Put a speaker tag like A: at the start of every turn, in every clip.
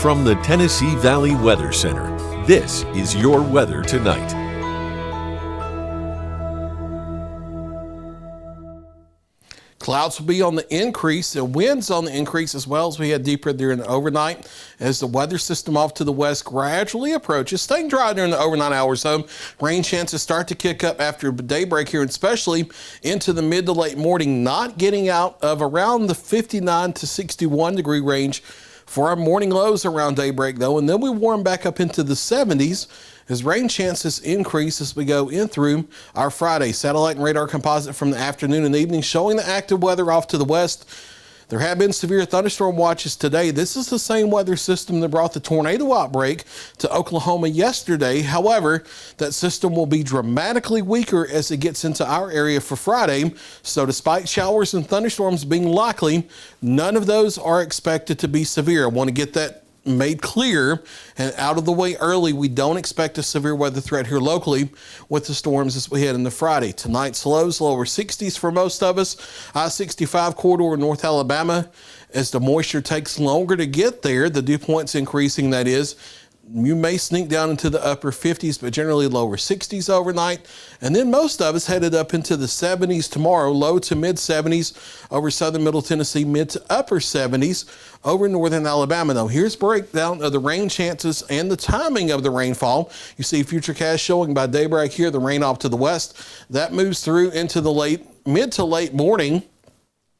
A: From the Tennessee Valley Weather Center, this is your weather tonight.
B: Clouds will be on the increase and winds on the increase as well as we head deeper during the overnight as the weather system off to the west gradually approaches. Staying dry during the overnight hours, though. Rain chances start to kick up after daybreak here, and especially into the mid to late morning, not getting out of around the 59 to 61 degree range for our morning lows around daybreak, though. And then we warm back up into the 70s as rain chances increase as we go in through our Friday. Satellite and radar composite from the afternoon and evening showing the active weather off to the west. There have been severe thunderstorm watches today. This is the same weather system that brought the tornado outbreak to Oklahoma yesterday. However, that system will be dramatically weaker as it gets into our area for Friday. So despite showers and thunderstorms being likely, none of those are expected to be severe. I want to get that made clear and out of the way early. We don't expect a severe weather threat here locally with the storms as we head into Friday. Tonight's lows, lower 60s for most of us. I-65 corridor in North Alabama. As the moisture takes longer to get there, the dew point's increasing, that is. You may sneak down into the upper 50s, but generally lower 60s overnight. And then most of us headed up into the 70s tomorrow, low to mid 70s over southern middle Tennessee, mid to upper 70s over northern Alabama. Now, here's a breakdown of the rain chances and the timing of the rainfall. You see FUTURECAST showing by daybreak here, the rain off to the west. That moves through into the mid to late morning.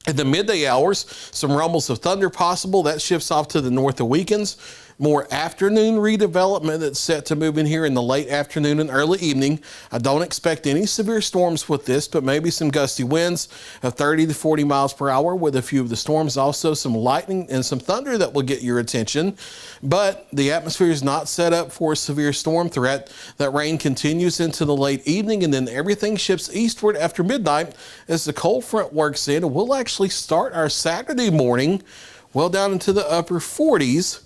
B: In the midday hours, some rumbles of thunder possible. That shifts off to the north and weakens. More afternoon redevelopment that's set to move in here in the late afternoon and early evening. I don't expect any severe storms with this, but maybe some gusty winds of 30 to 40 miles per hour with a few of the storms. Also some lightning and some thunder that will get your attention. But the atmosphere is not set up for a severe storm threat. That rain continues into the late evening, and then everything shifts eastward after midnight as the cold front works in. And we'll actually start our Saturday morning well down into the upper 40s.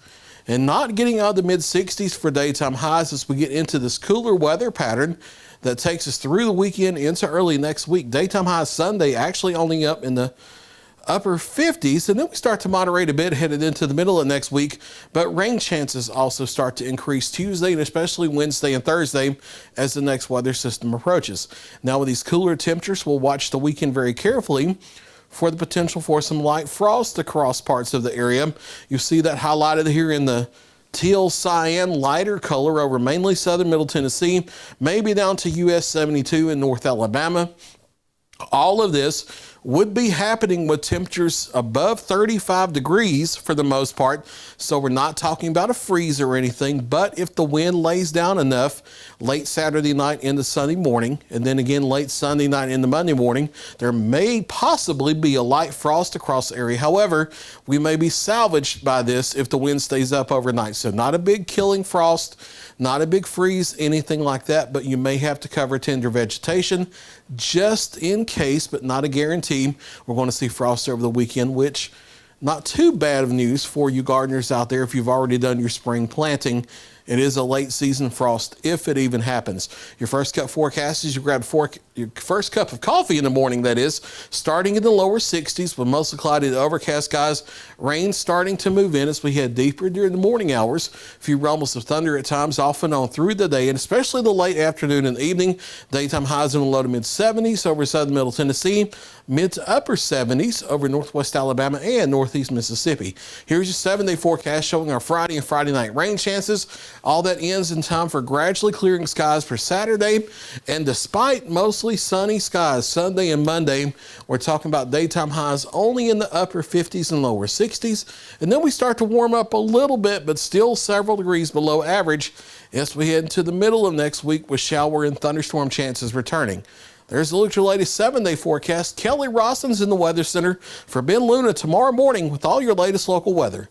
B: And not getting out of the mid-60s for daytime highs as we get into this cooler weather pattern that takes us through the weekend into early next week. Daytime highs Sunday actually only up in the upper 50s, and then we start to moderate a bit headed into the middle of next week. But rain chances also start to increase Tuesday and especially Wednesday and Thursday as the next weather system approaches. Now with these cooler temperatures, we'll watch the weekend very carefully for the potential for some light frost across parts of the area. You see that highlighted here in the teal cyan lighter color over mainly southern middle Tennessee, maybe down to US 72 in North Alabama. All of this would be happening with temperatures above 35 degrees for the most part. So we're not talking about a freeze or anything, but if the wind lays down enough late Saturday night into Sunday morning, and then again late Sunday night into Monday morning, there may possibly be a light frost across the area. However, we may be salvaged by this if the wind stays up overnight. So not a big killing frost, not a big freeze, anything like that, but you may have to cover tender vegetation just in case, but not a guarantee. We're going to see frost over the weekend, which not too bad of news for you gardeners out there if you've already done your spring planting. It is a late season frost if it even happens. Your first cup forecast is you grab your first cup of coffee in the morning, that is, starting in the lower 60s with mostly cloudy to overcast skies. Rain starting to move in as we head deeper during the morning hours. A few rumbles of thunder at times off and on through the day, and especially the late afternoon and evening. Daytime highs in the low to mid 70s over southern middle Tennessee, mid to upper 70s over northwest Alabama and northeast Mississippi. Here's your 7-day forecast showing our Friday and Friday night rain chances. All that ends in time for gradually clearing skies for Saturday. And despite mostly sunny skies Sunday and Monday, we're talking about daytime highs only in the upper 50s and lower 60s. And then we start to warm up a little bit, but still several degrees below average as we head into the middle of next week with shower and thunderstorm chances returning. There's a look at your latest 7-day forecast. Kelly Rossins in the Weather Center for Ben Luna tomorrow morning with all your latest local weather.